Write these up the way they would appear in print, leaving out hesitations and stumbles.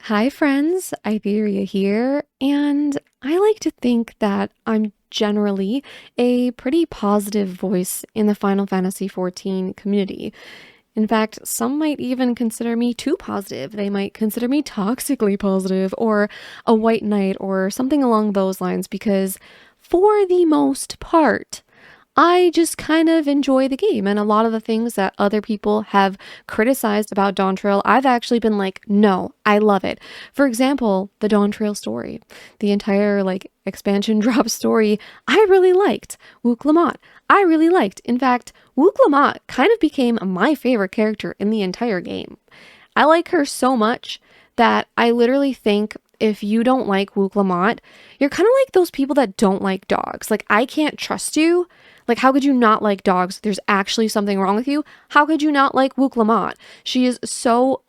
Hi friends, Aitherea here, and I like to think that I'm generally a pretty positive voice in the Final Fantasy XIV community. In fact, some might even consider me too positive. They might consider me toxically positive or a white knight or something along those lines because for the most part, I just kind of enjoy the game, and a lot of the things that other people have criticized about Dawn Trail, I've actually been like, no, I love it. For example, the Dawn Trail story, the entire expansion drop story, I really liked. Wook Lamont, I really liked. In fact, Wook Lamont kind of became my favorite character in the entire game. I like her so much that I literally think if you don't like Wook Lamont, you're kind of like those people that don't like dogs. Like, I can't trust you. Like, how could you not like dogs? There's actually something wrong with you. How could you not like Wook Lamont? She is so,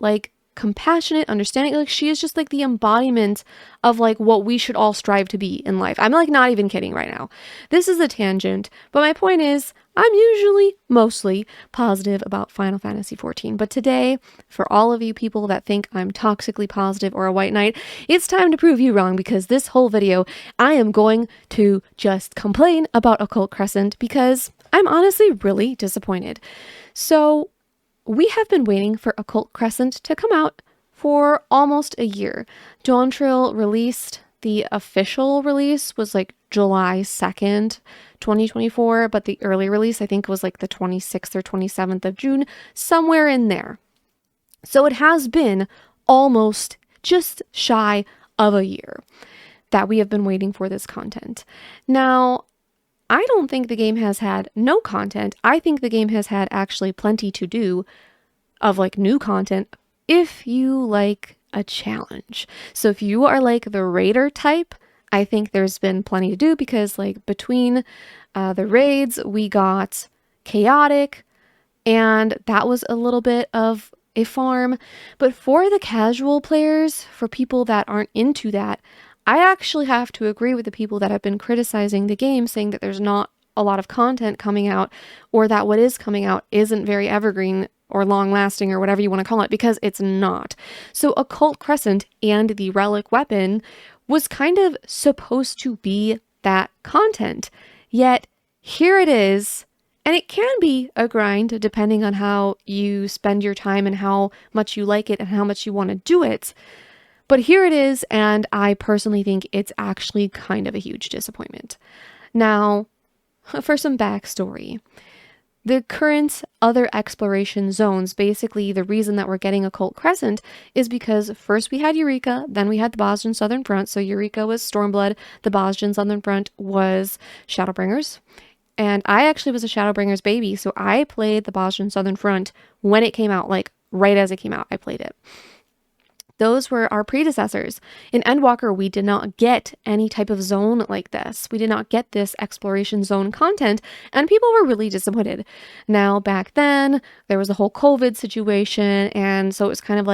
compassionate, understanding. Like, she is just, the embodiment of, what we should all strive to be in life. I'm, not even kidding right now. This is a tangent, but my point is, I'm usually mostly positive about Final Fantasy XIV. But today, for all of you people that think I'm toxically positive or a white knight, it's time to prove you wrong, because this whole video, I am going to just complain about Occult Crescent because I'm honestly really disappointed. So we have been waiting for Occult Crescent to come out for almost a year. Dawn Trail released, the official release was July 2nd, 2024, but the early release I think was the 26th or 27th of June, somewhere in there. So it has been almost just shy of a year that we have been waiting for this content. Now, I don't think the game has had no content. I think the game has had actually plenty to do of new content if you like a challenge. So if you are the raider type, I think there's been plenty to do because between the raids, we got chaotic, and that was a little bit of a farm. But for the casual players, for people that aren't into that, I actually have to agree with the people that have been criticizing the game, saying that there's not a lot of content coming out, or that what is coming out isn't very evergreen or long-lasting or whatever you want to call it, because it's not. So Occult Crescent and the relic weapon was kind of supposed to be that content. Yet here it is, and it can be a grind depending on how you spend your time and how much you like it and how much you want to do it. But here it is, and I personally think it's actually kind of a huge disappointment. Now, for some backstory. The current other exploration zones, basically the reason that we're getting Occult Crescent is because first we had Eureka, then we had the Bozjan Southern Front. So Eureka was Stormblood, the Bozjan Southern Front was Shadowbringers. And I actually was a Shadowbringers baby, so I played the Bozjan Southern Front when it came out, right as it came out, I played it. Those were our predecessors. In Endwalker, we did not get any type of zone like this. We did not get this exploration zone content, and people were really disappointed. Now, back then, there was the whole COVID situation, and so it was kind of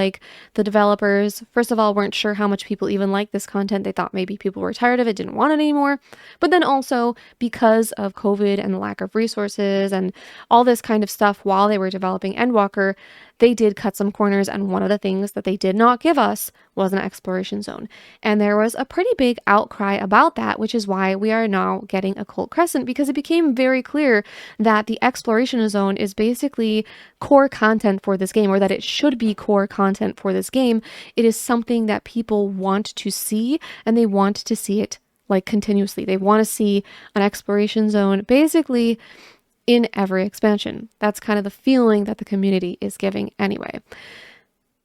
the developers, first of all, weren't sure how much people even liked this content. They thought maybe people were tired of it, didn't want it anymore. But then also, because of COVID and the lack of resources and all this kind of stuff while they were developing Endwalker, they did cut some corners, and one of the things that they did not give us was an exploration zone. And there was a pretty big outcry about that, which is why we are now getting Occult Crescent, because it became very clear that the exploration zone is basically core content for this game, or that it should be core content for this game. It is something that people want to see, and they want to see it continuously. They want to see an exploration zone basically in every expansion. That's kind of the feeling that the community is giving anyway.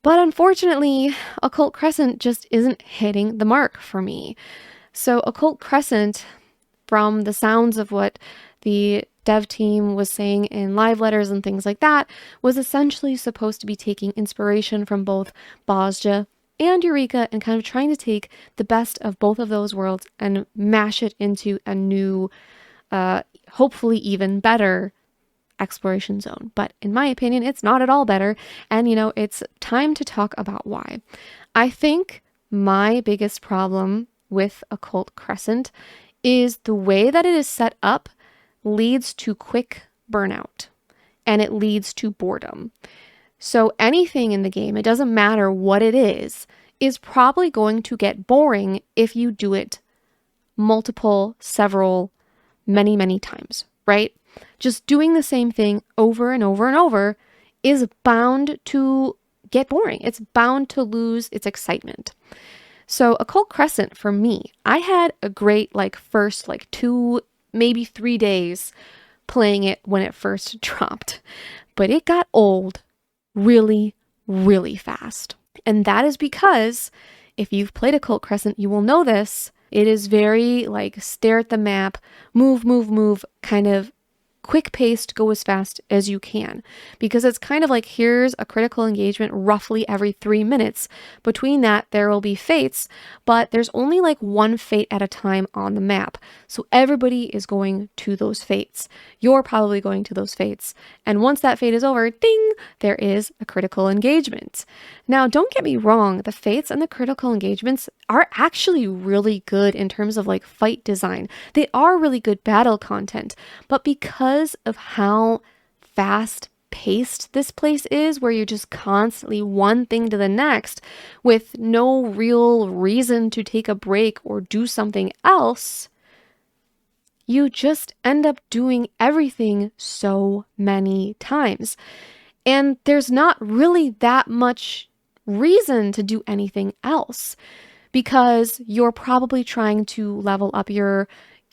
But unfortunately, Occult Crescent just isn't hitting the mark for me. So Occult Crescent, from the sounds of what the dev team was saying in live letters and things like that, was essentially supposed to be taking inspiration from both Bozja and Eureka and kind of trying to take the best of both of those worlds and mash it into a new hopefully even better exploration zone. But in my opinion, it's not at all better. And, it's time to talk about why. I think my biggest problem with Occult Crescent is the way that it is set up leads to quick burnout, and it leads to boredom. So anything in the game, it doesn't matter what it is, is probably going to get boring if you do it multiple, several, many times, right? Just doing the same thing over and over and over is bound to get boring. It's bound to lose its excitement. So Occult Crescent, for me, I had a great first 2, maybe 3 days playing it when it first dropped, but it got old really, really fast. And that is because if you've played Occult Crescent, you will know this. It is very stare at the map, move, kind of quick paced, go as fast as you can, because it's kind of here's a critical engagement roughly every 3 minutes. Between that, there will be fates, but there's only one fate at a time on the map. So everybody is going to those fates. You're probably going to those fates. And once that fate is over, ding, there is a critical engagement. Now, don't get me wrong, the fates and the critical engagements are actually really good in terms of fight design. They are really good battle content, but because of how fast paced this place is, where you're just constantly one thing to the next with no real reason to take a break or do something else, you just end up doing everything so many times. And there's not really that much reason to do anything else, because you're probably trying to level up your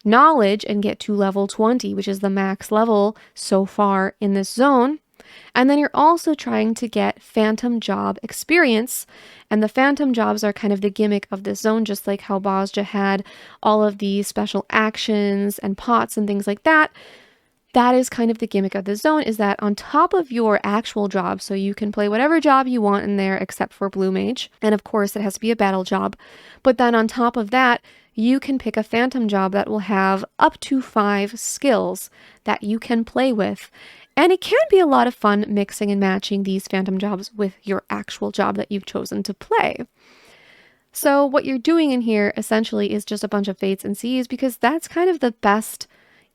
knowledge and get to level 20, which is the max level so far in this zone. And then you're also trying to get phantom job experience. And the phantom jobs are kind of the gimmick of this zone, just like how Bozja had all of these special actions and pots and things like that. That is kind of the gimmick of this zone, is that on top of your actual job, so you can play whatever job you want in there except for Blue Mage. And of course, it has to be a battle job. But then on top of that, you can pick a phantom job that will have up to 5 skills that you can play with. And it can be a lot of fun mixing and matching these phantom jobs with your actual job that you've chosen to play. So what you're doing in here essentially is just a bunch of fates and Cs, because that's kind of the best,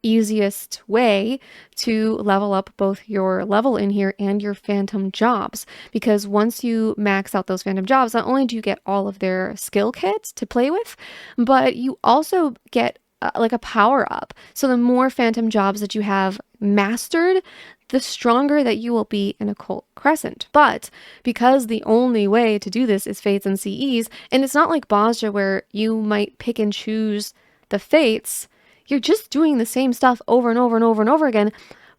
easiest way to level up both your level in here and your phantom jobs. Because once you max out those phantom jobs, not only do you get all of their skill kits to play with, but you also get a power up. So the more phantom jobs that you have mastered, the stronger that you will be in Occult Crescent. But because the only way to do this is fates and CEs, and it's not like Bozja where you might pick and choose the fates, you're just doing the same stuff over and over and over and over again,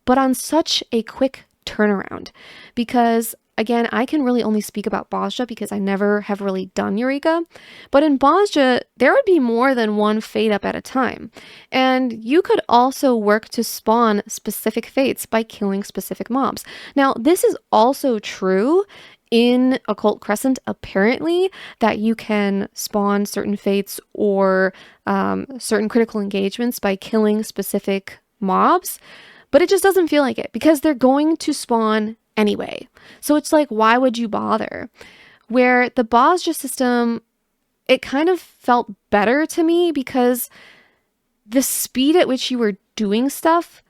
but on such a quick turnaround. Because again, I can really only speak about Bozja because I never have really done Eureka. But in Bozja, there would be more than one fate up at a time. And you could also work to spawn specific fates by killing specific mobs. Now, this is also true in Occult Crescent, apparently, that you can spawn certain fates or certain critical engagements by killing specific mobs, but it just doesn't feel like it because they're going to spawn anyway. So it's why would you bother? Where the Bozja system, it kind of felt better to me because the speed at which you were doing stuff,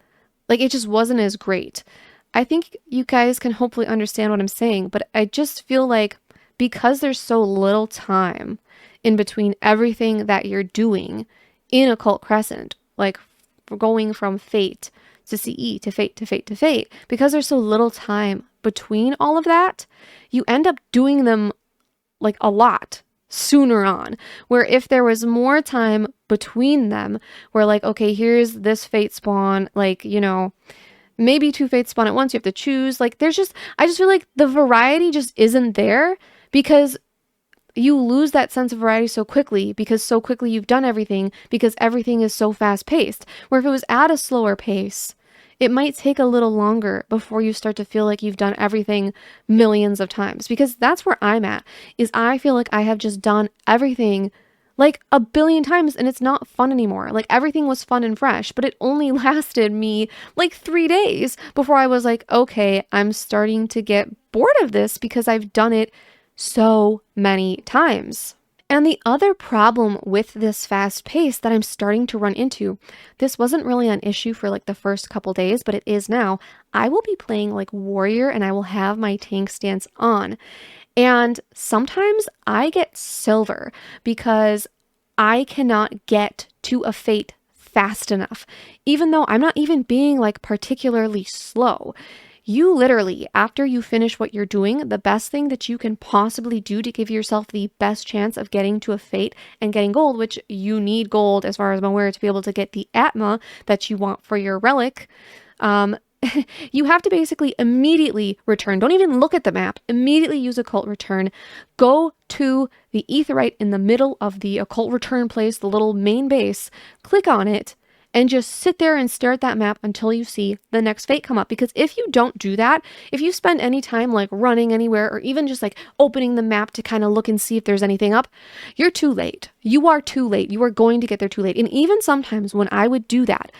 it just wasn't as great. I think you guys can hopefully understand what I'm saying, but I just feel like because there's so little time in between everything that you're doing in Occult Crescent, going from fate to CE to fate to fate to fate, because there's so little time between all of that, you end up doing them a lot sooner on. Where if there was more time between them, where okay, here's this fate spawn, maybe 2 fates spawn at once, you have to choose. I just feel like the variety just isn't there because you lose that sense of variety so quickly because so quickly you've done everything because everything is so fast paced. Where if it was at a slower pace, it might take a little longer before you start to feel like you've done everything millions of times, because that's where I'm at, is I feel like I have just done everything a billion times and it's not fun anymore. Everything was fun and fresh, but it only lasted me 3 days before I was okay, I'm starting to get bored of this because I've done it so many times. And the other problem with this fast pace that I'm starting to run into, this wasn't really an issue for like the first couple days, but it is now. I will be playing like warrior and I will have my tank stance on. And sometimes I get silver because I cannot get to a fate fast enough, even though I'm not even being like particularly slow. You literally, after you finish what you're doing, the best thing that you can possibly do to give yourself the best chance of getting to a fate and getting gold, which you need gold as far as I'm aware to be able to get the Atma that you want for your relic, you have to basically immediately return. Don't even look at the map. Immediately use occult return. Go to the aetheryte in the middle of the occult return place, the little main base. Click on it and just sit there and stare at that map until you see the next fate come up. Because if you don't do that, if you spend any time like running anywhere or even just like opening the map to kind of look and see if there's anything up, you're too late. You are too late. You are going to get there too late. And even sometimes when I would do that,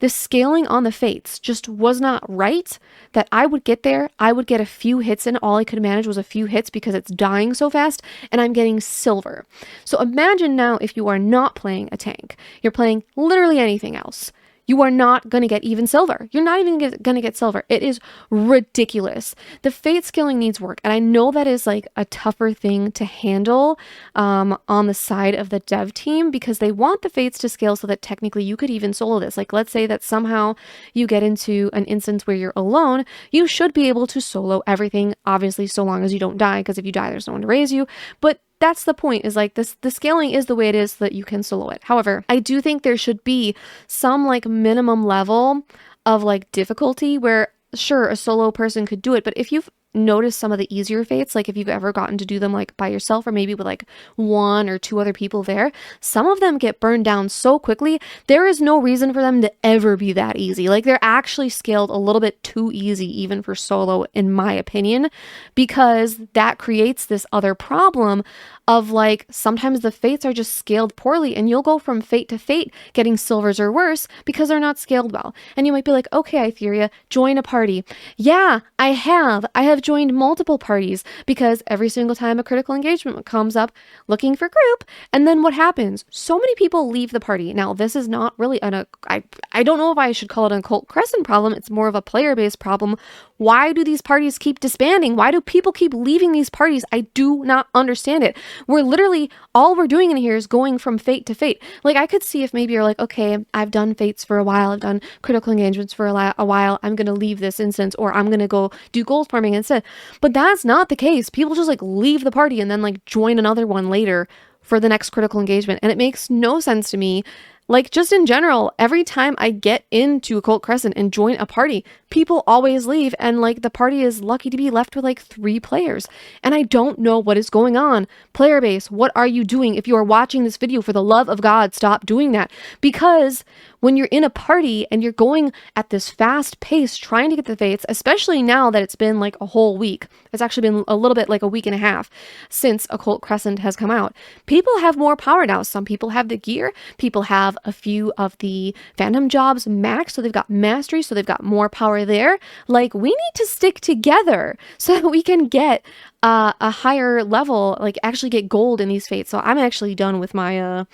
the scaling on the fates just was not right, that I would get there, I would get a few hits in, all I could manage was a few hits because it's dying so fast, and I'm getting silver. So imagine now if you are not playing a tank, you're playing literally anything else. You are not going to get even silver. You're not even going to get silver. It is ridiculous. The fate scaling needs work. And I know that is like a tougher thing to handle on the side of the dev team because they want the fates to scale so that technically you could even solo this. Like let's say that somehow you get into an instance where you're alone, you should be able to solo everything, obviously so long as you don't die, because if you die, there's no one to raise you. But that's the point, is like this, the scaling is the way it is so that you can solo it. However, I do think there should be some like minimum level of like difficulty where sure, a solo person could do it, but if you've noticed some of the easier fates, like if you've ever gotten to do them like by yourself or maybe with like one or two other people there, some of them get burned down so quickly, there is no reason for them to ever be that easy. Like they're actually scaled a little bit too easy even for solo, in my opinion, because that creates this other problem of like sometimes the fates are just scaled poorly and you'll go from fate to fate getting silvers or worse because they're not scaled well. And you might be like, okay, Aitherea, join a party. Yeah, I have joined multiple parties because every single time a critical engagement comes up looking for group, and then what happens? So many people leave the party. Now, this is not really I don't know if I should call it an Occult Crescent problem. It's more of a player-based problem. Why do these parties keep disbanding? Why do people keep leaving these parties? I do not understand it. We're literally, all we're doing in here is going from fate to fate. Like I could see if maybe you're like, okay, I've done fates for a while. I've done critical engagements for a while. I'm going to leave this instance, or I'm going to go do gold farming instead. But that's not the case. People just like leave the party and then like join another one later for the next critical engagement. And it makes no sense to me. Like just in general, every time I get into Occult Crescent and join a party, people always leave and like the party is lucky to be left with like 3 players. And I don't know what is going on. Player base, what are you doing? If you are watching this video, for the love of God, stop doing that. Because when you're in a party and you're going at this fast pace trying to get the fates, especially now that it's been like a whole week, it's actually been a little bit like a week and a half since Occult Crescent has come out, people have more power now. Some people have the gear, people have a few of the phantom jobs max, so they've got mastery, so they've got more power there. Like we need to stick together so that we can get a higher level, like actually get gold in these fates. So I'm actually done with my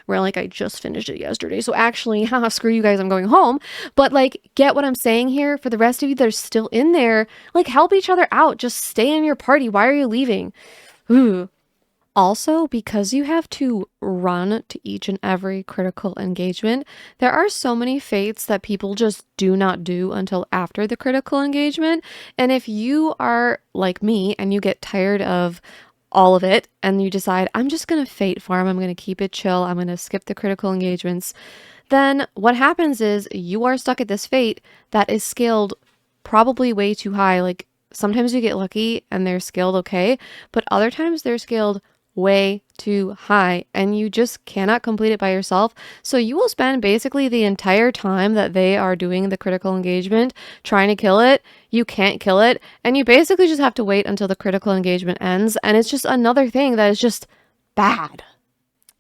relic. I just finished it yesterday. So actually, haha, screw you guys, I'm going home. But like, get what I'm saying here? For the rest of you that are still in there, like help each other out. Just stay in your party. Why are you leaving? Ooh. Also, because you have to run to each and every critical engagement, there are so many fates that people just do not do until after the critical engagement. And if you are like me and you get tired of all of it and you decide, I'm just going to fate farm, I'm going to keep it chill, I'm going to skip the critical engagements, then what happens is you are stuck at this fate that is scaled probably way too high. Like sometimes you get lucky and they're scaled okay, but other times they're scaled way too high and you just cannot complete it by yourself. So you will spend basically the entire time that they are doing the critical engagement trying to kill it. You can't kill it, and you basically just have to wait until the critical engagement ends, and it's just another thing that is just bad.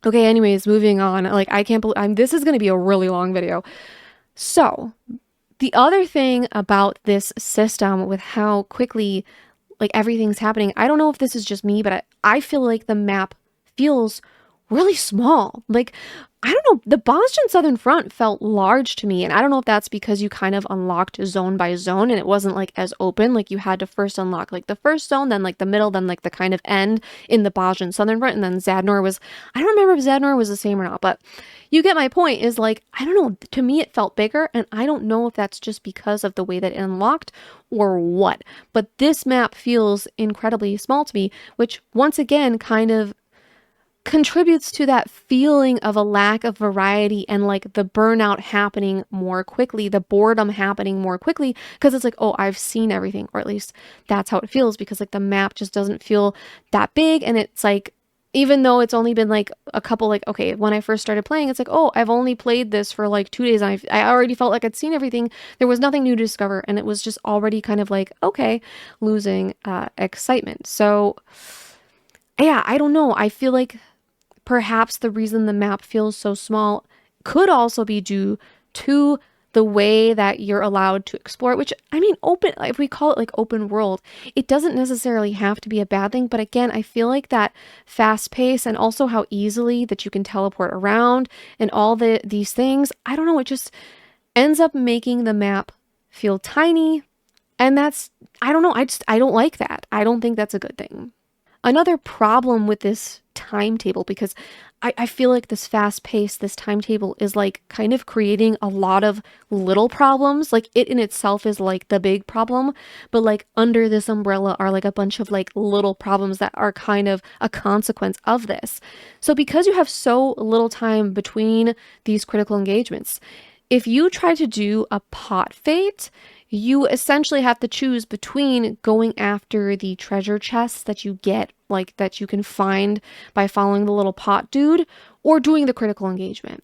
Okay, anyways, moving on. Like I can't believe this is going to be a really long video. So the other thing about this system with how quickly like everything's happening, I don't know if this is just me, but I feel like the map feels really small. Like, I don't know, the Boston Southern Front felt large to me, and I don't know if that's because you kind of unlocked zone by zone and it wasn't like as open, like you had to first unlock like the first zone, then like the middle, then like the kind of end in the Boston Southern Front, and then Zadnor was, I don't remember if Zadnor was the same or not, but you get my point. Is like, I don't know, to me it felt bigger, and I don't know if that's just because of the way that it unlocked or what, but this map feels incredibly small to me, which once again kind of contributes to that feeling of a lack of variety and like the burnout happening more quickly, the boredom happening more quickly, because it's like, oh, I've seen everything, or at least that's how it feels, because like the map just doesn't feel that big, and it's like, even though it's only been like a couple, like, okay, when I first started playing, it's like, oh, I've only played this for like 2 days, and I already felt like I'd seen everything. There was nothing new to discover, and it was just already kind of like, okay, losing excitement. So yeah, I don't know. I feel like perhaps the reason the map feels so small could also be due to the way that you're allowed to explore it, which, I mean, open, if we call it like open world, it doesn't necessarily have to be a bad thing. But again, I feel like that fast pace and also how easily that you can teleport around and all these things, I don't know, it just ends up making the map feel tiny. And that's, I don't know, I don't like that. I don't think that's a good thing. Another problem with this timetable, because I feel like this fast pace, this timetable is like kind of creating a lot of little problems. Like it in itself is like the big problem, but like under this umbrella are like a bunch of like little problems that are kind of a consequence of this. So because you have so little time between these critical engagements, if you try to do a pot fate, you essentially have to choose between going after the treasure chests that you get, like that you can find by following the little pot dude, or doing the critical engagement.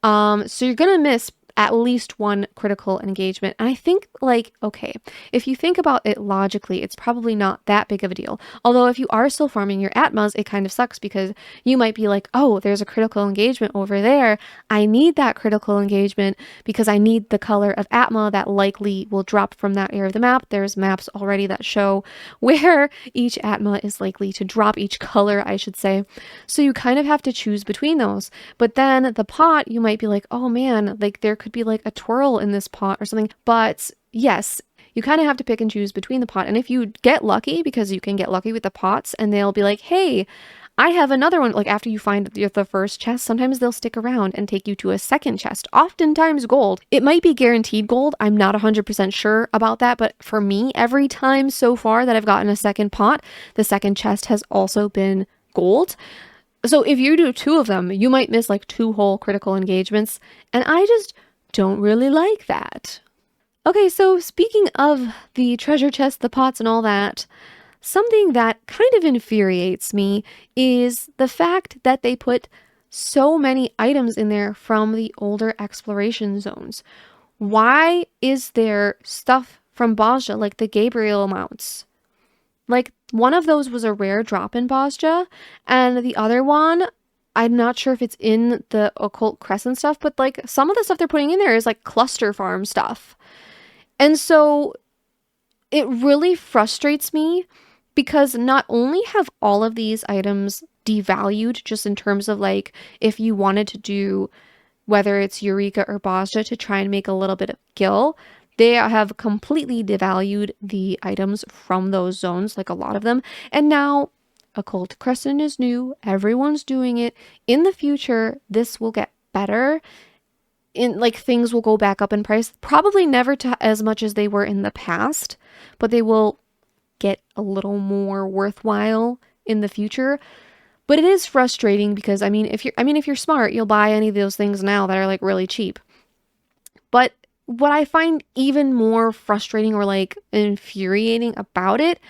So you're gonna miss at least one critical engagement. And I think, like, okay, if you think about it logically, it's probably not that big of a deal. Although if you are still farming your Atmas, it kind of sucks, because you might be like, oh, there's a critical engagement over there. I need that critical engagement because I need the color of Atma that likely will drop from that area of the map. There's maps already that show where each Atma is likely to drop, each color, I should say. So you kind of have to choose between those. But then the pot, you might be like, oh man, like there could be like a twirl in this pot or something. But yes, you kind of have to pick and choose between the pot. And if you get lucky, because you can get lucky with the pots, and they'll be like, hey, I have another one. Like after you find the first chest, sometimes they'll stick around and take you to a second chest, oftentimes gold. It might be guaranteed gold. I'm not 100% sure about that. But for me, every time so far that I've gotten a second pot, the second chest has also been gold. So if you do 2 of them, you might miss like 2 whole critical engagements. And I just don't really like that. Okay, so speaking of the treasure chest, the pots and all that, something that kind of infuriates me is the fact that they put so many items in there from the older exploration zones. Why is there stuff from Bozja, like the Gabriel mounts? Like, one of those was a rare drop in Bozja, and the other one, I'm not sure if it's in the Occult Crescent stuff, but like some of the stuff they're putting in there is like cluster farm stuff. And so it really frustrates me, because not only have all of these items devalued just in terms of like if you wanted to do, whether it's Eureka or Bozja, to try and make a little bit of gil, they have completely devalued the items from those zones, like a lot of them. And now Occult Crescent is new. Everyone's doing it. In the future, this will get better. Like things will go back up in price. Probably never to as much as they were in the past, but they will get a little more worthwhile in the future. But it is frustrating because if you're smart, you'll buy any of those things now that are like really cheap. But what I find even more frustrating or like infuriating about it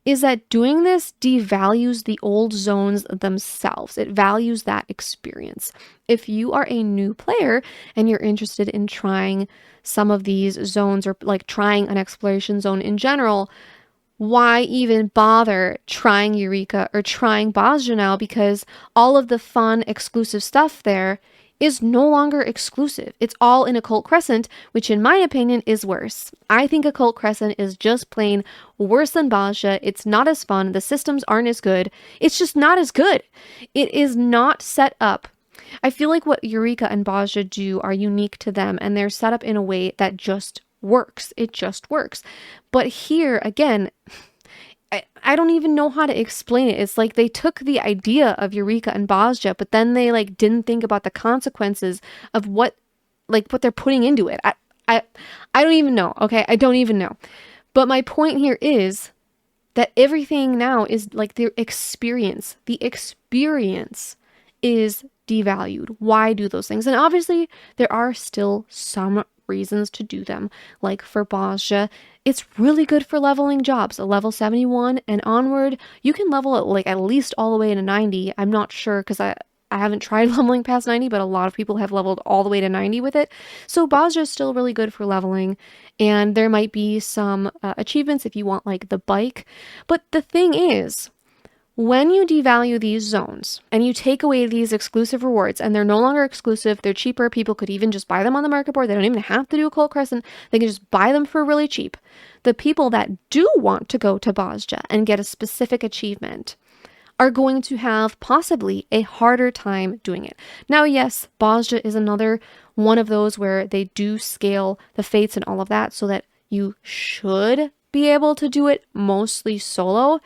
is that doing this devalues the old zones themselves. It values that experience. If you are a new player and you're interested in trying some of these zones, or like trying an exploration zone in general, why even bother trying Eureka or trying Bozja now? Because all of the fun exclusive stuff there is no longer exclusive. It's all in Occult Crescent, which in my opinion is worse. I think Occult Crescent is just plain worse than Bozja. It's not as fun. The systems aren't as good. It's just not as good. It is not set up. I feel like what Eureka and Bozja do are unique to them, and they're set up in a way that just works. It just works. But here, again, I don't even know how to explain it. It's like they took the idea of Eureka and Bozja, but then they like didn't think about the consequences of what they're putting into it. I don't even know. Okay, I don't even know. But my point here is that everything now is like the experience. The experience is devalued. Why do those things? And obviously there are still some reasons to do them. Like for Bozja, it's really good for leveling jobs. A level 71 and onward, you can level it like at least all the way to 90. I'm not sure because I haven't tried leveling past 90, but a lot of people have leveled all the way to 90 with it. So Bozja is still really good for leveling, and there might be some achievements if you want like the bike. But the thing is, when you devalue these zones and you take away these exclusive rewards, and they're no longer exclusive, they're cheaper, people could even just buy them on the market board, they don't even have to do Occult Crescent, they can just buy them for really cheap. The people that do want to go to Bozja and get a specific achievement are going to have possibly a harder time doing it. Now, yes, Bozja is another one of those where they do scale the fates and all of that so that you should be able to do it mostly solo.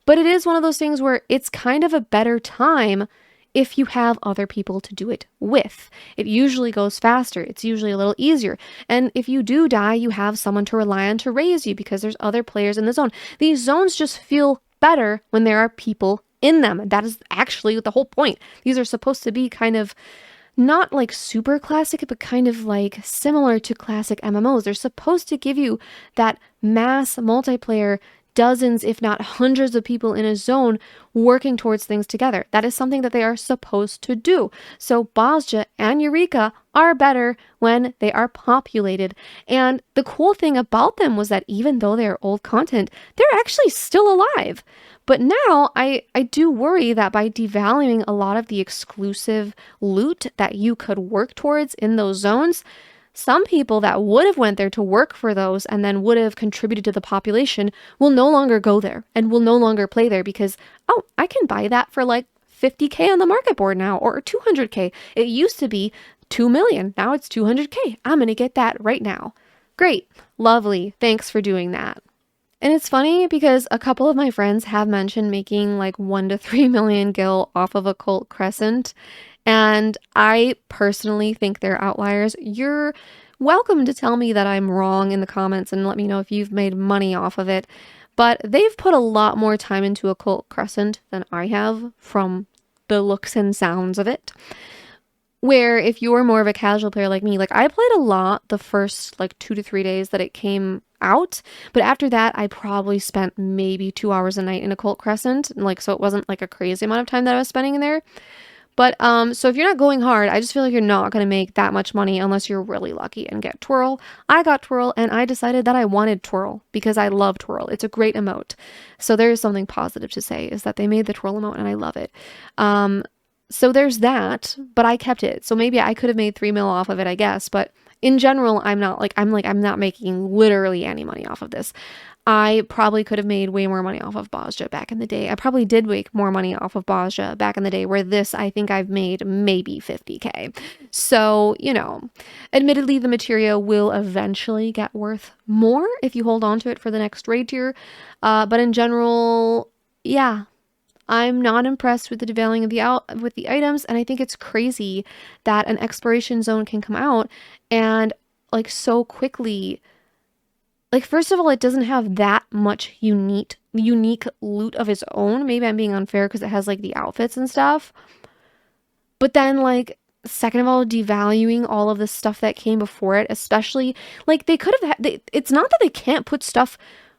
But it is one of those things where it's kind of a better time if you have other people to do it with. It usually goes faster. It's usually a little easier. And if you do die, you have someone to rely on to raise you because there's other players in the zone. These zones just feel better when there are people in them. That is actually the whole point. These are supposed to be kind of not like super classic, but kind of like similar to classic MMOs. They're supposed to give you that mass multiplayer, dozens, if not hundreds of people in a zone working towards things together. That is something that they are supposed to do. So Bozja and Eureka are better when they are populated. And the cool thing about them was that even though they're old content, they're actually still alive. But now I do worry that by devaluing a lot of the exclusive loot that you could work towards in those zones, some people that would have went there to work for those and then would have contributed to the population will no longer go there and will no longer play there because, oh, I can buy that for like 50K on the market board now, or 200K. It used to be 2 million. Now it's 200K. I'm going to get that right now. Great. Lovely. Thanks for doing that. And it's funny because a couple of my friends have mentioned making like 1 to 3 million gil off of Occult Crescent. And I personally think they're outliers. You're welcome to tell me that I'm wrong in the comments and let me know if you've made money off of it. But they've put a lot more time into Occult Crescent than I have from the looks and sounds of it. Where if you're more of a casual player like me, like I played a lot the first like 2 to 3 days that it came out, but after that I probably spent maybe 2 hours a night in Occult Crescent, like so it wasn't like a crazy amount of time that I was spending in there. But so if you're not going hard, I just feel like you're not going to make that much money unless you're really lucky and get Twirl. I got Twirl and I decided that I wanted Twirl because I love Twirl. It's a great emote. So there's something positive to say is that they made the Twirl emote and I love it. So there's that, but I kept it. So maybe I could have made 3 mil off of it, I guess. But in general, I'm not making literally any money off of this. I probably could have made way more money off of Bozja back in the day. I probably did make more money off of Bozja back in the day, where this, I think I've made maybe 50K. So, you know, admittedly, the materia will eventually get worth more if you hold on to it for the next raid tier. But in general, yeah, I'm not impressed with the devaluing of with the items, and I think it's crazy that an exploration zone can come out and like so quickly. Like, first of all, it doesn't have that much unique loot of its own. Maybe I'm being unfair because it has like the outfits and stuff. But then like, second of all, devaluing all of the stuff that came before it, especially like they could have it's not that they can't put stuff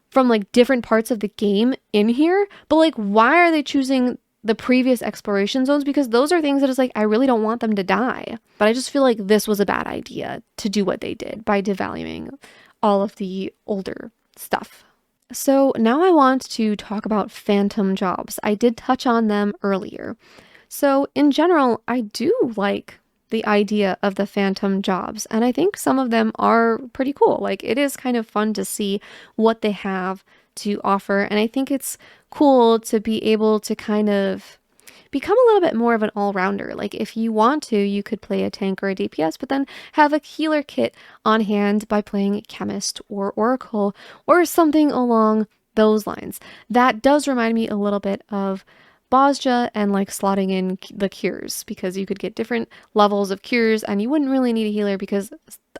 from like different parts of the game in here, but like, why are they choosing the previous exploration zones? Because those are things that is like, I really don't want them to die. But I just feel like this was a bad idea to do what they did by devaluing all of the older stuff. So now I want to talk about phantom jobs. I did touch on them earlier. So in general, I do like the idea of the phantom jobs, and I think some of them are pretty cool. Like, it is kind of fun to see what they have to offer, and I think it's cool to be able to kind of become a little bit more of an all-rounder. Like, if you want to, you could play a tank or a DPS, but then have a healer kit on hand by playing Chemist or Oracle or something along those lines. That does remind me a little bit of Bozja and like slotting in the cures, because you could get different levels of cures and you wouldn't really need a healer, because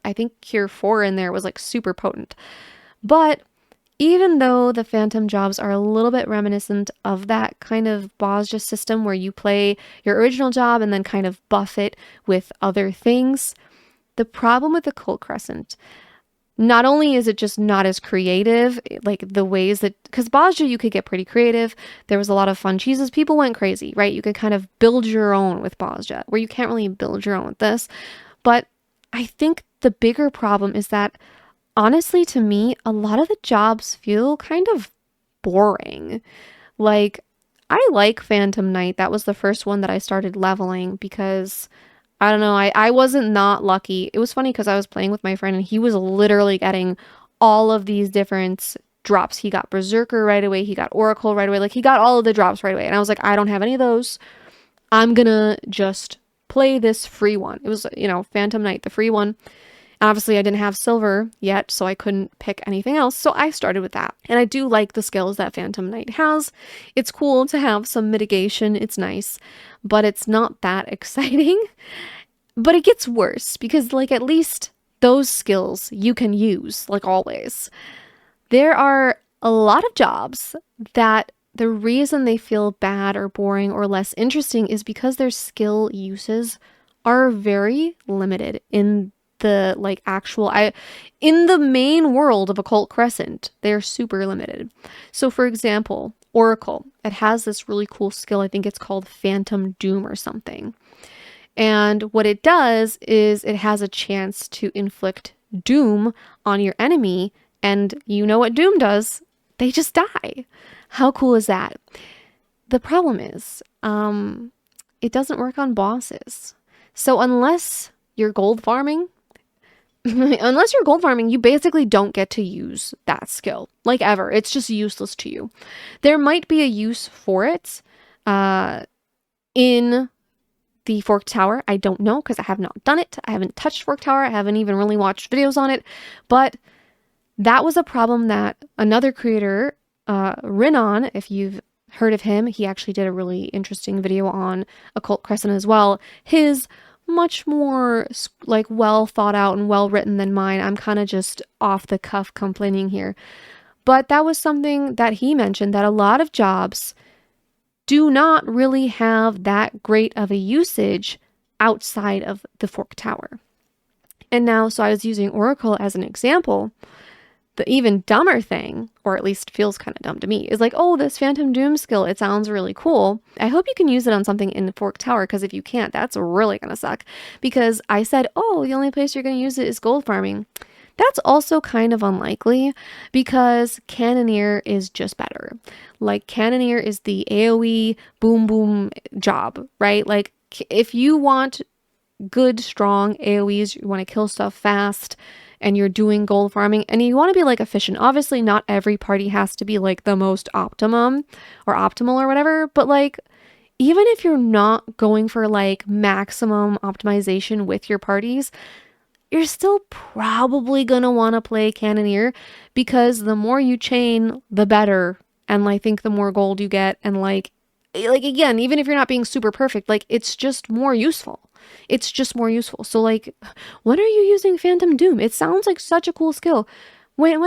I think cure 4 in there was like super potent. But even though the phantom jobs are a little bit reminiscent of that kind of Bozja system where you play your original job and then kind of buff it with other things, the problem with the Occult Crescent, not only is it just not as creative, like the ways that, because Bozja you could get pretty creative, there was a lot of fun cheeses, people went crazy, right? You could kind of build your own with Bozja, where you can't really build your own with this. But I think the bigger problem is that, honestly, to me, a lot of the jobs feel kind of boring. Like, I like Phantom Knight. That was the first one that I started leveling because, I don't know, I wasn't not lucky. It was funny because I was playing with my friend and he was literally getting all of these different drops. He got Berserker right away. He got Oracle right away. Like, he got all of the drops right away. And I was like, I don't have any of those. I'm gonna just play this free one. It was, you know, Phantom Knight, the free one. And obviously I didn't have silver yet, so I couldn't pick anything else. So I started with that. And I do like the skills that Phantom Knight has. It's cool to have some mitigation. It's nice, but it's not that exciting. But it gets worse because, like, at least those skills you can use, like always. There are a lot of jobs that the reason they feel bad or boring or less interesting is because their skill uses are very limited in the like actual in the main world of Occult Crescent. They're super limited. So for example, Oracle, it has this really cool skill. I think it's called Phantom Doom or something. And what it does is it has a chance to inflict doom on your enemy, and you know what doom does? They just die. How cool is that? The problem is it doesn't work on bosses. So unless you're gold farming, you basically don't get to use that skill, like, ever. It's just useless to you. There might be a use for it in the Forked Tower. I don't know, because I have not done it. I haven't touched Forked Tower. I haven't even really watched videos on it. But that was a problem that another creator, Rinon, if you've heard of him, he actually did a really interesting video on Occult Crescent as well. His much more like well thought out and well written than mine. I'm kind of just off the cuff complaining here. But that was something that he mentioned, that a lot of jobs do not really have that great of a usage outside of the Forked Tower. And now, so I was using Oracle as an example. The even dumber thing, or at least feels kind of dumb to me, is like, oh, this Phantom Doom skill, it sounds really cool. I hope you can use it on something in the Forked Tower, because if you can't, that's really going to suck. Because I said, oh, the only place you're going to use it is gold farming. That's also kind of unlikely, because Cannoneer is just better. Like, Cannoneer is the AoE boom boom job, right? Like, if you want good, strong AoEs, you want to kill stuff fast, and you're doing gold farming, and you want to be like efficient. Obviously, not every party has to be like the most optimum or optimal or whatever, but like, even if you're not going for like maximum optimization with your parties, you're still probably gonna want to play Cannoneer, because the more you chain, the better. And I think the more gold you get, and like again, even if you're not being super perfect, like, it's just more useful. It's just more useful. So like, when are you using Phantom Doom? It sounds like such a cool skill. When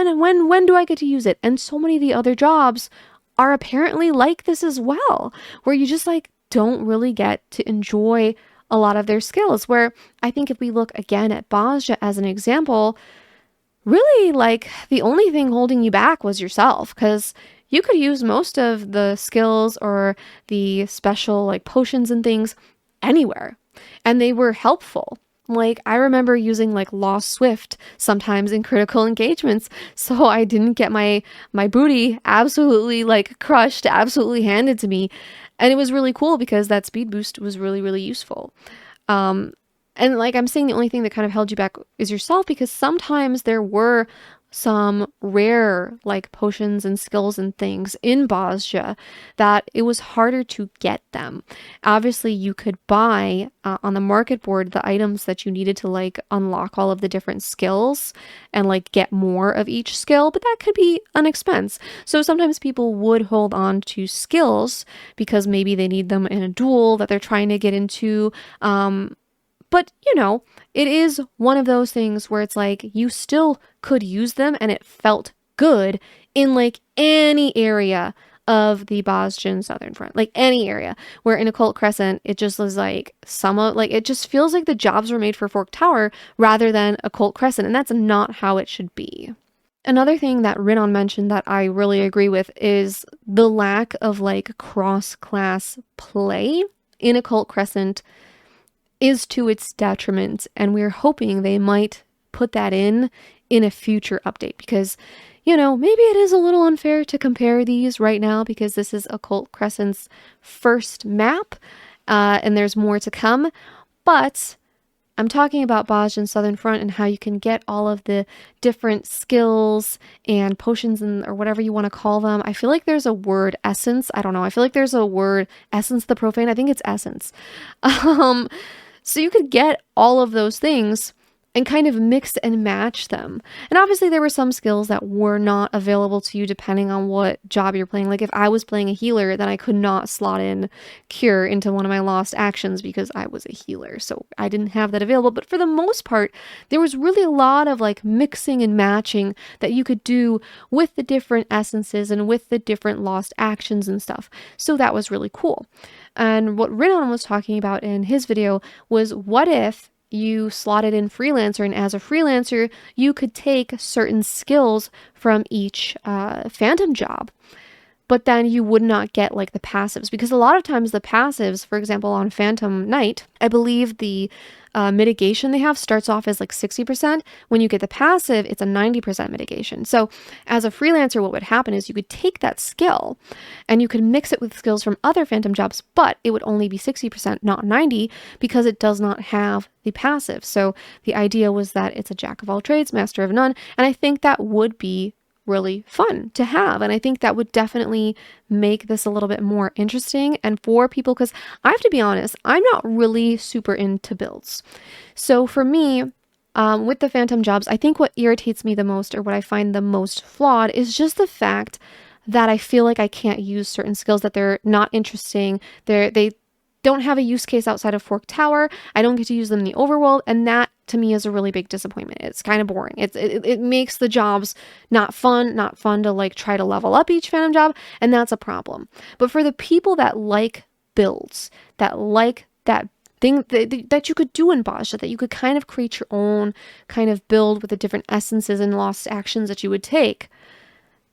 do I get to use it? And so many of the other jobs are apparently like this as well, where you just like don't really get to enjoy a lot of their skills. Where I think if we look again at Bozja as an example, really like the only thing holding you back was yourself, because you could use most of the skills or the special like potions and things anywhere. And they were helpful. Like, I remember using like Lost Swift sometimes in critical engagements, so I didn't get my booty absolutely like crushed, absolutely handed to me. And it was really cool because that speed boost was really, really useful. And And like I'm saying, the only thing that kind of held you back is yourself, because sometimes there were some rare like potions and skills and things in Bozja that it was harder to get them. Obviously, you could buy on the market board the items that you needed to like unlock all of the different skills and like get more of each skill, but that could be an expense. So sometimes people would hold on to skills because maybe they need them in a duel that they're trying to get into. But, you know, it is one of those things where it's like you still could use them and it felt good in like any area of the Bozjan Southern Front, like any area. Where in Occult Crescent, it just was like it just feels like the jobs were made for Fork Tower rather than Occult Crescent, and that's not how it should be. Another thing that Rinon mentioned that I really agree with is the lack of like cross-class play in Occult Crescent is to its detriment, and we're hoping they might put that in a future update, because, you know, maybe it is a little unfair to compare these right now because this is Occult Crescent's first map, and there's more to come, but I'm talking about Bozjan Southern Front and how you can get all of the different skills and potions and or whatever you want to call them. I feel like there's a word, essence. I don't know. I feel like there's a word, essence the profane. I think it's essence. So you could get all of those things and kind of mix and match them. And obviously there were some skills that were not available to you depending on what job you're playing. Like if I was playing a healer, then I could not slot in cure into one of my lost actions because I was a healer. So I didn't have that available. But for the most part, there was really a lot of like mixing and matching that you could do with the different essences and with the different lost actions and stuff. So that was really cool. And what Rinon was talking about in his video was, what if you slotted in freelancer, and as a freelancer, you could take certain skills from each phantom job, but then you would not get like the passives, because a lot of times the passives, for example, on Phantom Knight, I believe the mitigation they have starts off as like 60%. When you get the passive, it's a 90% mitigation. So as a freelancer, what would happen is you could take that skill and you could mix it with skills from other phantom jobs, but it would only be 60%, not 90, because it does not have the passive. So the idea was that it's a jack of all trades, master of none. And I think that would be really fun to have, and I think that would definitely make this a little bit more interesting and for people, because I have to be honest, I'm not really super into builds. So for me, with the phantom jobs, I think what irritates me the most, or what I find the most flawed, is just the fact that I feel like I can't use certain skills, that they're not interesting, they don't have a use case outside of Fork Tower. I don't get to use them in the overworld, and that to me is a really big disappointment. It's kind of boring. It makes the jobs not fun to like try to level up each phantom job, and that's a problem. But for the people that like builds, that like that thing that you could do in Bozja, that you could kind of create your own kind of build with the different essences and lost actions that you would take,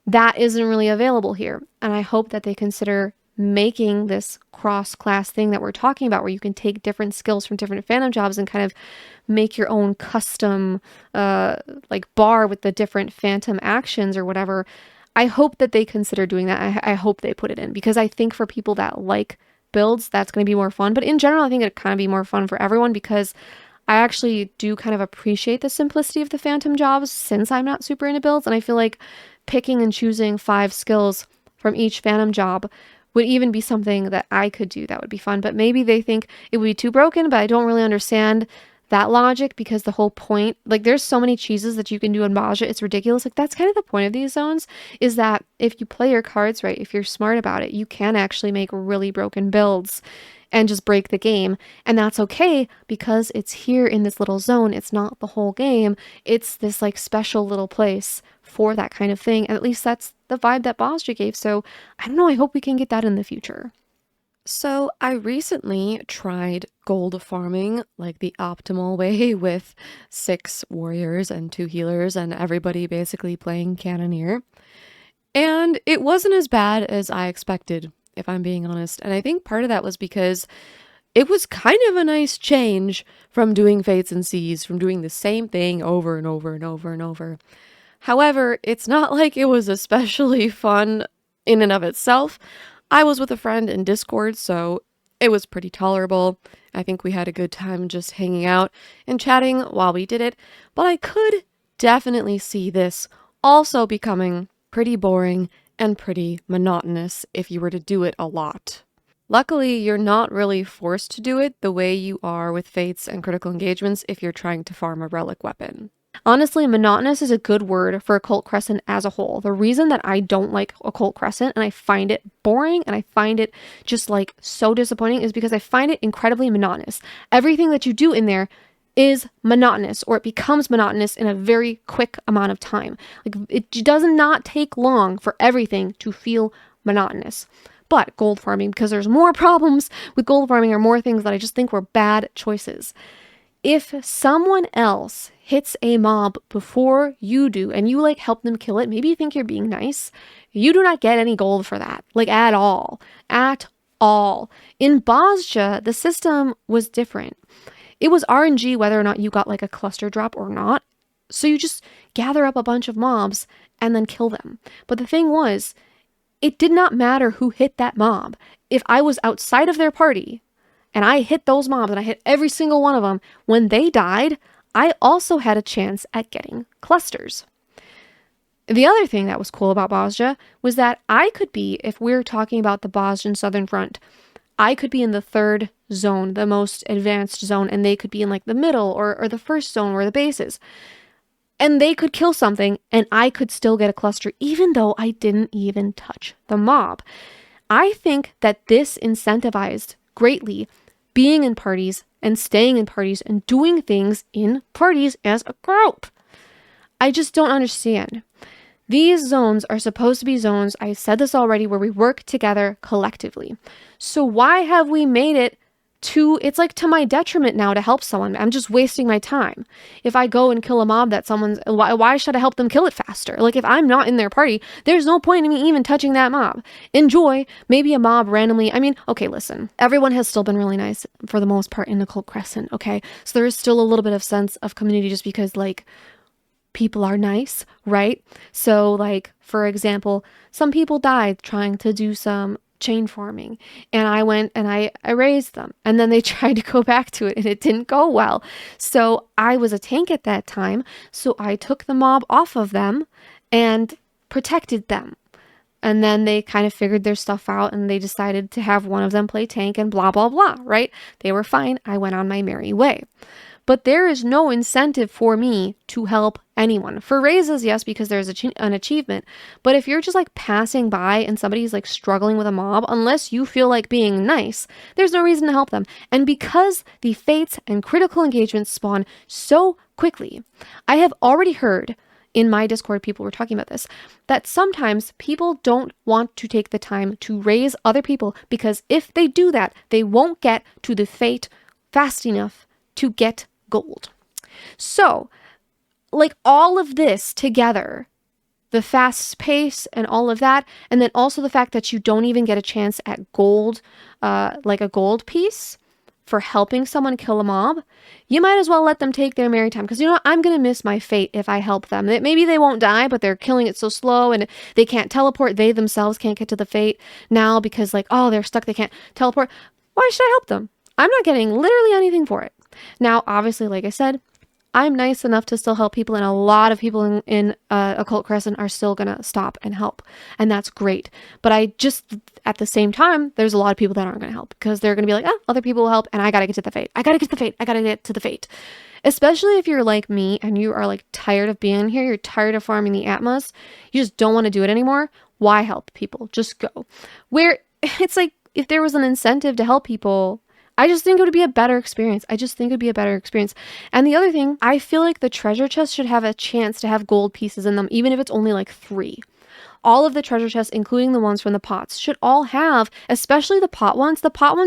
that isn't really available here. And I hope that they consider making this cross-class thing that we're talking about, where you can take different skills from different phantom jobs and kind of make your own custom like bar with the different phantom actions or whatever. I hope that they consider doing that. I hope they put it in, because I think for people that like builds, that's going to be more fun. But in general, I think it'd kind of be more fun for everyone, because I actually do kind of appreciate the simplicity of the phantom jobs since I'm not super into builds, and I feel like picking and choosing 5 skills from each phantom job would even be something that I could do that would be fun. But maybe they think it would be too broken, but I don't really understand that logic, because the whole point, like there's so many cheeses that you can do in Bozja, it's ridiculous. Like that's kind of the point of these zones, is that if you play your cards right, if you're smart about it, you can actually make really broken builds and just break the game. And that's okay, because it's here in this little zone. It's not the whole game. It's this like special little place for that kind of thing. And at least that's the vibe that Bozja gave. So I don't know, I hope we can get that in the future. So I recently tried gold farming like the optimal way, with 6 warriors and 2 healers and everybody basically playing cannoneer. And it wasn't as bad as I expected, if I'm being honest. And I think part of that was because it was kind of a nice change from doing Fates and Seas, from doing the same thing over and over and over and over. However, it's not like it was especially fun in and of itself. I was with a friend in Discord, so It was pretty tolerable. I think we had a good time just hanging out and chatting while we did it, but I could definitely see this also becoming pretty boring and pretty monotonous if you were to do it a lot. Luckily, you're not really forced to do it the way you are with fates and critical engagements if you're trying to farm a relic weapon. Honestly, monotonous is a good word for Occult Crescent as a whole. The reason that I don't like Occult Crescent and I find it boring and I find it just like so disappointing is because I find it incredibly monotonous. Everything that you do in there is monotonous, or it becomes monotonous in a very quick amount of time. Like, it does not take long for everything to feel monotonous. But gold farming, because there's more problems with gold farming, or more things that I just think were bad choices. If someone else hits a mob before you do and you like help them kill it, maybe you think you're being nice, you do not get any gold for that, like at all. At all. In Bozja, the system was different. It was RNG whether or not you got like a cluster drop or not. So you just gather up a bunch of mobs and then kill them. But the thing was, it did not matter who hit that mob. If I was outside of their party and I hit those mobs and I hit every single one of them, when they died, I also had a chance at getting clusters. The other thing that was cool about Bozja was that I could be, if we're talking about the Bozjan Southern Front, I could be in the third zone, the most advanced zone, and they could be in like the middle or the first zone where the base is. And they could kill something and I could still get a cluster even though I didn't even touch the mob. I think that this incentivized greatly being in parties and staying in parties and doing things in parties as a group. I just don't understand. These zones are supposed to be zones, I said this already, where we work together collectively. So why have we made it it's like to my detriment now to help someone? I'm just wasting my time. If I go and kill a mob that why should I help them kill it faster? Like, if I'm not in their party, there's no point in me even touching that mob. Enjoy, maybe a mob randomly. I mean, okay, listen, everyone has still been really nice for the most part in Occult Crescent, okay? So there is still a little bit of sense of community just because, like, people are nice, right? So, like, for example, some people died trying to do some chain farming, and I went and I erased them, and then they tried to go back to it and it didn't go well. So I was a tank at that time, so I took the mob off of them and protected them. And then they kind of figured their stuff out and they decided to have one of them play tank and blah, blah, blah, right? They were fine. I went on my merry way. But there is no incentive for me to help anyone. For raises, yes, because there's an achievement. But if you're just like passing by and somebody's like struggling with a mob, unless you feel like being nice, there's no reason to help them. And because the fates and critical engagements spawn so quickly, I have already heard in my Discord, people were talking about this, that sometimes people don't want to take the time to raise other people because if they do that, they won't get to the fate fast enough to get gold. So, like, all of this together, the fast pace and all of that, and then also the fact that you don't even get a chance at gold, like a gold piece for helping someone kill a mob, you might as well let them take their merry time. Because, you know, I'm going to miss my fate if I help them. Maybe they won't die, but they're killing it so slow and they can't teleport. They themselves can't get to the fate now because, like, oh, they're stuck. They can't teleport. Why should I help them? I'm not getting literally anything for it. Now, obviously, like I said, I'm nice enough to still help people, and a lot of people in Occult Crescent are still going to stop and help, and that's great. But I just, at the same time, there's a lot of people that aren't going to help, because they're going to be like, oh, other people will help, and I got to get to the fate. I got to get to the fate. I got to get to the fate. Especially if you're like me, and you are like tired of being here, you're tired of farming the Atmos, you just don't want to do it anymore, why help people? Just go. Where, it's like, if there was an incentive to help people, I just think it would be a better experience. And the other thing, I feel like the treasure chest should have a chance to have gold pieces in them, even if it's only like 3. All of the treasure chests, including the ones from the pots, should all have, especially the pot ones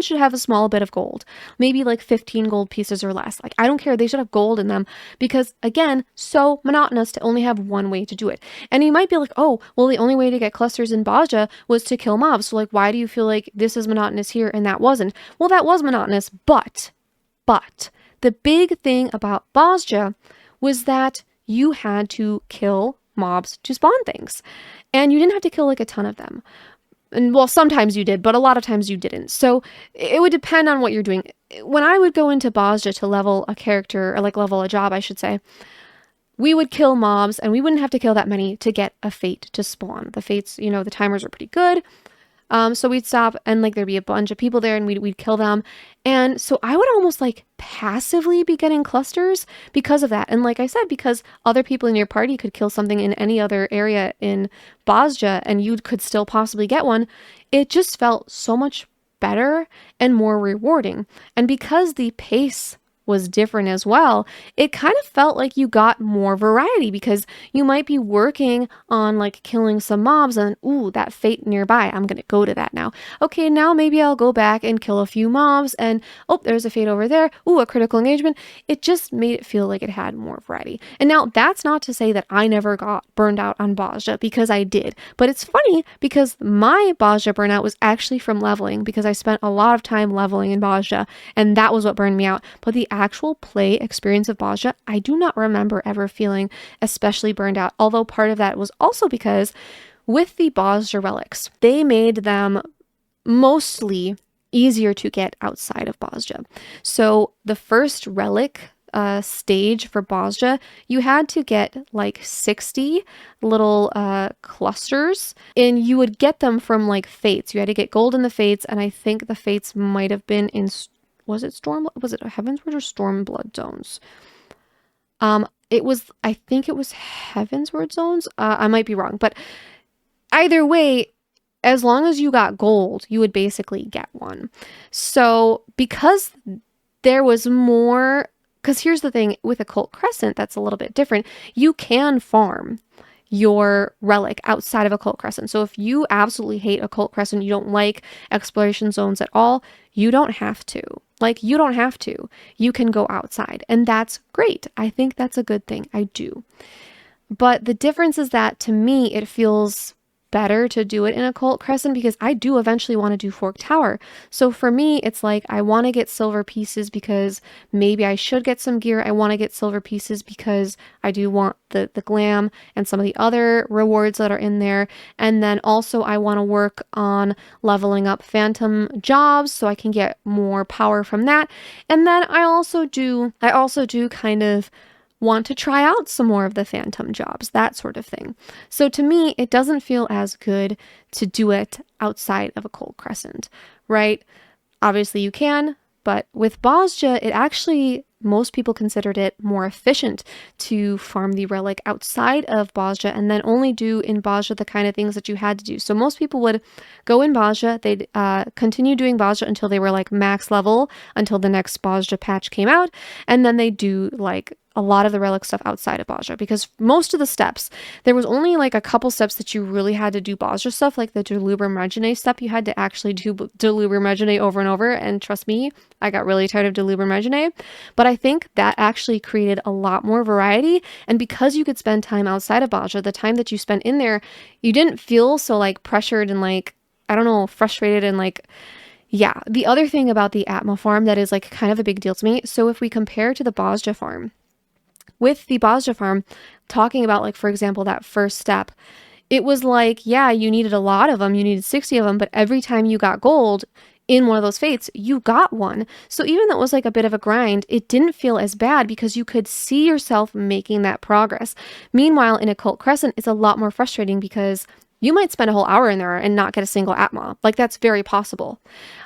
should have a small bit of gold. Maybe like 15 gold pieces or less. Like, I don't care. They should have gold in them because, again, so monotonous to only have one way to do it. And you might be like, oh, well, the only way to get clusters in Bozja was to kill mobs. So, like, why do you feel like this is monotonous here and that wasn't? Well, that was monotonous, but the big thing about Bozja was that you had to kill mobs to spawn things. And you didn't have to kill like a ton of them. And well, sometimes you did, but a lot of times you didn't. So it would depend on what you're doing. When I would go into Bozja to level a character, or like level a job, I should say, we would kill mobs and we wouldn't have to kill that many to get a fate to spawn. The fates, you know, the timers are pretty good. So we'd stop and like there'd be a bunch of people there and we'd kill them. And so I would almost like passively be getting clusters because of that. And like I said, because other people in your party could kill something in any other area in Bozja and you could still possibly get one, it just felt so much better and more rewarding. And because the pace was different as well, it kind of felt like you got more variety because you might be working on like killing some mobs and ooh, that fate nearby, I'm gonna go to that now. Okay, now maybe I'll go back and kill a few mobs and oh, there's a fate over there. Ooh, a critical engagement. It just made it feel like it had more variety. And now that's not to say that I never got burned out on Bozja, because I did. But it's funny because my Bozja burnout was actually from leveling, because I spent a lot of time leveling in Bozja and that was what burned me out. But the actual play experience of Bozja, I do not remember ever feeling especially burned out, although part of that was also because with the Bozja relics, they made them mostly easier to get outside of Bozja. So the first relic stage for Bozja, you had to get like 60 little clusters, and you would get them from like fates. You had to get gold in the fates, and I think the fates might have been in, was it Heavensward or Stormblood zones? I think it was Heavensward zones. I might be wrong, but either way, as long as you got gold, you would basically get one. So because there was more, because here's the thing with Occult Crescent, that's a little bit different. You can farm your relic outside of Occult Crescent. So if you absolutely hate Occult Crescent, you don't like exploration zones at all, you don't have to. Like, you don't have to. You can go outside, and that's great. I think that's a good thing. I do. But the difference is that, to me, it feels better to do it in Occult Crescent because I do eventually want to do Fork Tower. So for me, it's like I want to get silver pieces because maybe I should get some gear. I want to get silver pieces because I do want the glam and some of the other rewards that are in there. And then also I want to work on leveling up phantom jobs so I can get more power from that. And then I also do kind of want to try out some more of the phantom jobs, that sort of thing. So to me, it doesn't feel as good to do it outside of Occult Crescent, right? Obviously you can, but with Bozja, it actually, most people considered it more efficient to farm the relic outside of Bozja and then only do in Bozja the kind of things that you had to do. So most people would go in Bozja, they'd continue doing Bozja until they were like max level, until the next Bozja patch came out, and then they do like a lot of the relic stuff outside of Bozja, because most of the steps, there was only like a couple steps that you really had to do Bozja stuff, like the Delubrum Regine step. You had to actually do Delubrum Regine over and over, and trust me, I got really tired of Delubrum Regine, but I think that actually created a lot more variety, and because you could spend time outside of Bozja, the time that you spent in there, you didn't feel so like pressured and like, I don't know, frustrated and like, yeah. The other thing about the Atma farm that is like kind of a big deal to me, so if we compare to the Bozja farm, with the Bozja farm, talking about like, for example, that first step, it was like, yeah, you needed a lot of them, you needed 60 of them, but every time you got gold in one of those fates, you got one. So even though it was like a bit of a grind, it didn't feel as bad because you could see yourself making that progress. Meanwhile, in Occult Crescent, it's a lot more frustrating because you might spend a whole hour in there and not get a single Atma. Like, that's very possible.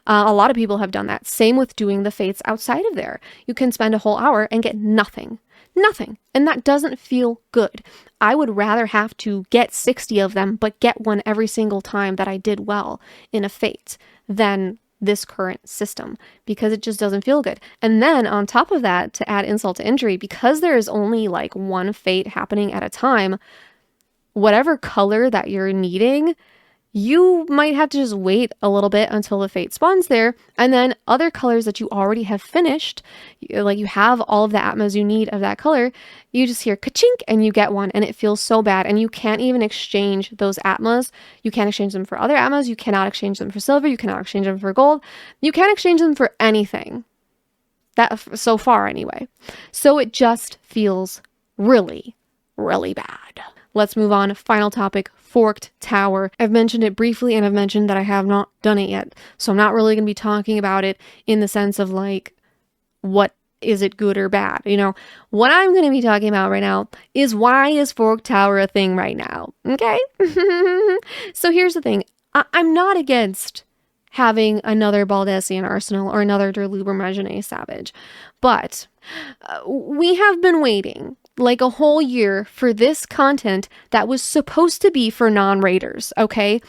A lot of people have done that. Same with doing the fates outside of there. You can spend a whole hour and get nothing. Nothing. And that doesn't feel good. I would rather have to get 60 of them, but get one every single time that I did well in a fate than this current system, because it just doesn't feel good. And then on top of that, to add insult to injury, because there is only like one fate happening at a time, whatever color that you're needing, you might have to just wait a little bit until the fate spawns there, and then other colors that you already have finished, like you have all of the Atmas you need of that color, you just hear ka-chink and you get one, and it feels so bad, and you can't even exchange those Atmas. You can't exchange them for other Atmas, you cannot exchange them for silver, you cannot exchange them for gold, you can't exchange them for anything. That, so far anyway. So it just feels really, really bad. let's move on. Final topic, Forked Tower. I've mentioned it briefly and I've mentioned that I have not done it yet. So I'm not really going to be talking about it in the sense of like, what is it good or bad? You know, what I'm going to be talking about right now is why is Forked Tower a thing right now? Okay. So here's the thing. I'm not against having another Baldessian Arsenal or another Derluber Savage, but we have been waiting like a whole year for this content that was supposed to be for non-raiders, okay?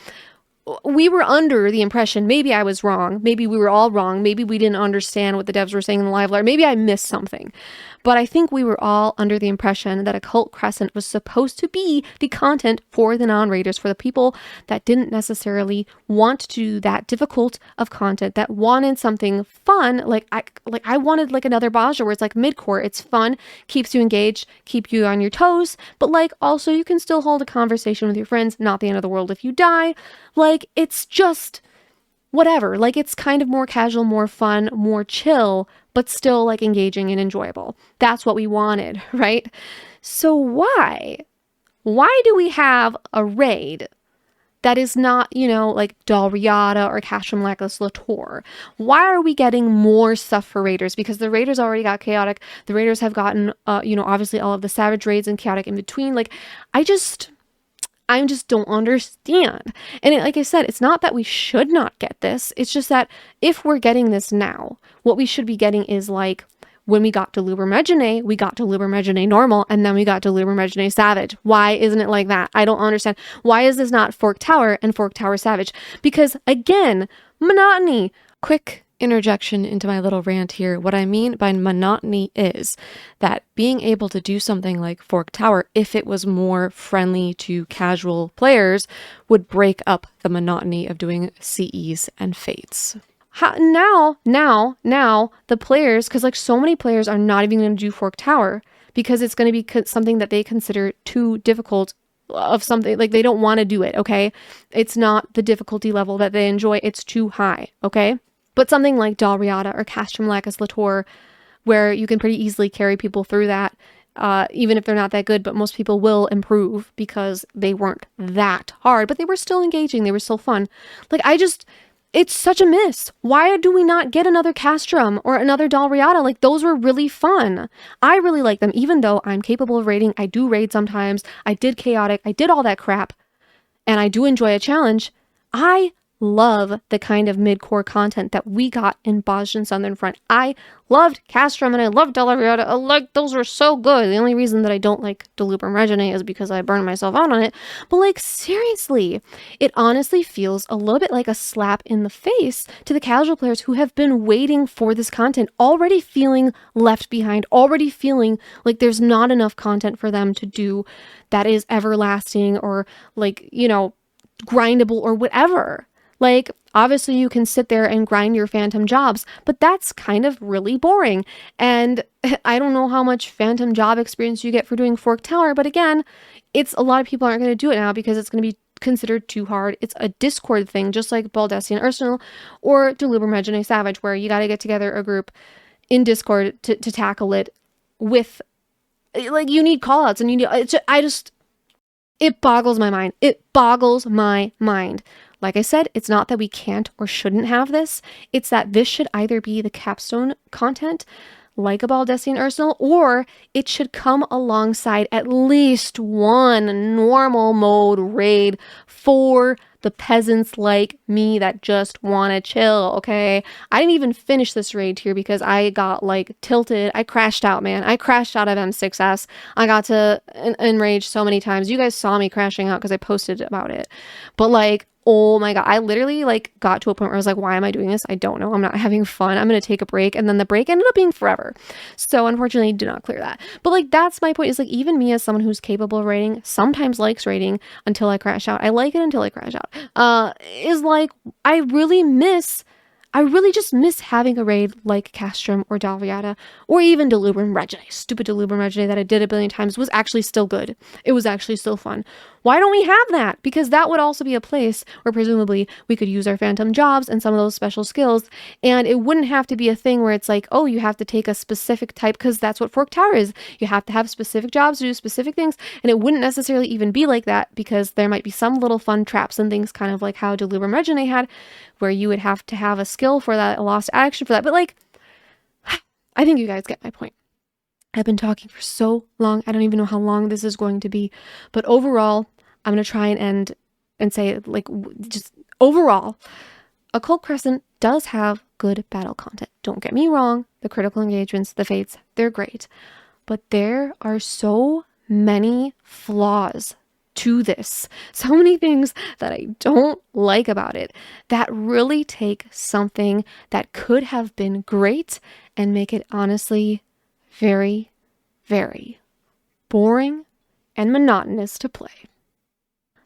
We were under the impression, maybe I was wrong, maybe we were all wrong, maybe we didn't understand what the devs were saying in the live letter, maybe I missed something. But I think we were all under the impression that Occult Crescent was supposed to be the content for the non-raiders, for the people that didn't necessarily want to do that difficult of content, that wanted something fun. Like I wanted like another Bozja where it's like midcore, it's fun, keeps you engaged, keep you on your toes, but like also you can still hold a conversation with your friends, not the end of the world if you die. Like it's just whatever, like it's kind of more casual, more fun, more chill, but still like engaging and enjoyable. That's what we wanted, right? So why do we have a raid that is not, you know, like Dalriada or Castrum Lacus Latour? Why are we getting more stuff for raiders? Because the raiders already got chaotic. The raiders have gotten, you know, obviously all of the savage raids and chaotic in between. Like, I just don't understand. And like I said, it's not that we should not get this. It's just that if we're getting this now, what we should be getting is like when we got to Luber Megane, we got to Luber Megane normal, and then we got to Luber Megane savage. Why isn't it like that? I don't understand. Why is this not Forked Tower and Forked Tower savage? Because again, monotony. Quick interjection into my little rant here. What I mean by monotony is that being able to do something like Forked Tower, if it was more friendly to casual players, would break up the monotony of doing CEs and fates. Now the players, because like so many players are not even going to do Forked Tower because it's going to be something that they consider too difficult of something, like they don't want to do it, okay? It's not the difficulty level that they enjoy, it's too high, okay? But something like Dalriada or Castrum Lacus Latour, where you can pretty easily carry people through that, even if they're not that good, but most people will improve because they weren't that hard, but they were still engaging, they were still fun. Like, it's such a miss. Why do we not get another Castrum or another Dalriada? Like, those were really fun. I really like them, even though I'm capable of raiding. I do raid sometimes. I did chaotic. I did all that crap. And I do enjoy a challenge. I love the kind of mid-core content that we got in Bozja Southern Front. I loved Castrum and I loved Dalriada. Like, those were so good. The only reason that I don't like Deluber Regine is because I burned myself out on it. But like, seriously, it honestly feels a little bit like a slap in the face to the casual players who have been waiting for this content, already feeling left behind, already feeling like there's not enough content for them to do that is everlasting or like, you know, grindable or whatever. Like, obviously you can sit there and grind your phantom jobs, but that's kind of really boring. And I don't know how much phantom job experience you get for doing Forked Tower, but again, it's a lot of people aren't going to do it now because it's going to be considered too hard. It's a Discord thing, just like Baldessian Arsenal or Deluber Megane Savage, where you got to get together a group in Discord to tackle it with, like, you need callouts and you need, it boggles my mind. It boggles my mind. Like I said, it's not that we can't or shouldn't have this. It's that this should either be the capstone content, like a Baldessian Arsenal, or it should come alongside at least one normal mode raid for the peasants like me that just want to chill, okay? I didn't even finish this raid here because I got like tilted. I crashed out, man. I crashed out of M6S. I got to enrage so many times. You guys saw me crashing out because I posted about it. But like, oh my God, I literally like got to a point where I was like, why am I doing this? I don't know. I'm not having fun. I'm going to take a break. And then the break ended up being forever. So unfortunately, did not clear that. But like, that's my point, is like, even me as someone who's capable of raiding, sometimes likes raiding until I crash out. I like it until I crash out. Is like, I really just miss having a raid like Castrum or Dalriada or even Deluber Regine. Stupid Deluber Regine that I did a billion times was actually still good. It was actually still fun. Why don't we have that? Because that would also be a place where presumably we could use our phantom jobs and some of those special skills, and it wouldn't have to be a thing where it's like, oh, you have to take a specific type, because that's what Fork Tower is. You have to have specific jobs to do specific things, and it wouldn't necessarily even be like that, because there might be some little fun traps and things, kind of like how Delubrum Regine had, where you would have to have a skill for that, a lost action for that. But like, I think you guys get my point. I've been talking for so long. I don't even know how long this is going to be. But overall, I'm going to try and end and say, like, just overall, Occult Crescent does have good battle content. Don't get me wrong. The critical engagements, the fates, they're great. But there are so many flaws to this. So many things that I don't like about it that really take something that could have been great and make it honestly very, very boring and monotonous to play.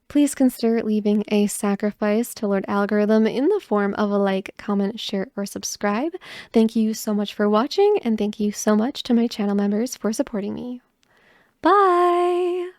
Please consider leaving a sacrifice to Lord Algorithm in the form of a like, comment, share, or subscribe. Thank you so much for watching, and thank you so much to my channel members for supporting me. Bye!